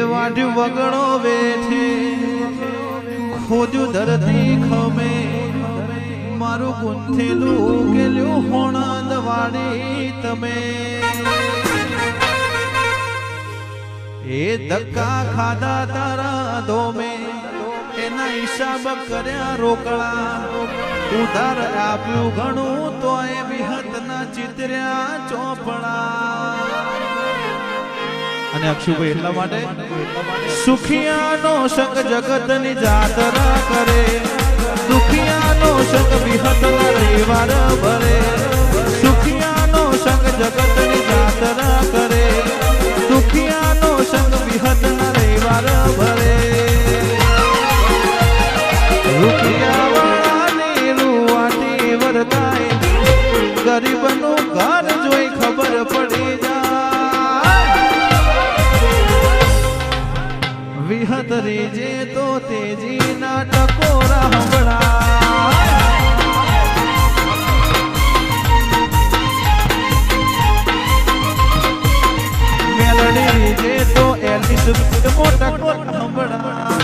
વાઢ્યું વગડો વેઠે ખોદ્યું ધરતી ખમે મારું ગુંથેલું ઉકેલ્યું હોણંદ વાડી તમે એ ધક્કા ખાધા તારા ધોમે એના હિસાબ કર્યા રોકડા ઉધાર આપ્યું ઘણું તો એ વિહતના ચિતર્યા ચોપડા અને અક્ષુભાઈ એટલા માટે સુખિયાનો સંગ જગતની જાતરા કરે દુખિયાનો સંગ વિહતના રવિવાર ભરે સુખિયાનો સંગ જગતની જાતરા કરે દુખિયાનો સંગ વિહતના રવિવાર ભરે રૂપિયાવાળાની રૂવાટી વરતાય ગરીબનું ઘર જોઈ ખબર પડી જાય વિહતરી જે તો તેજીના ટકોરા હંભળા મેલડી જે તો એલિસ મોટા ટકોરા હંભળા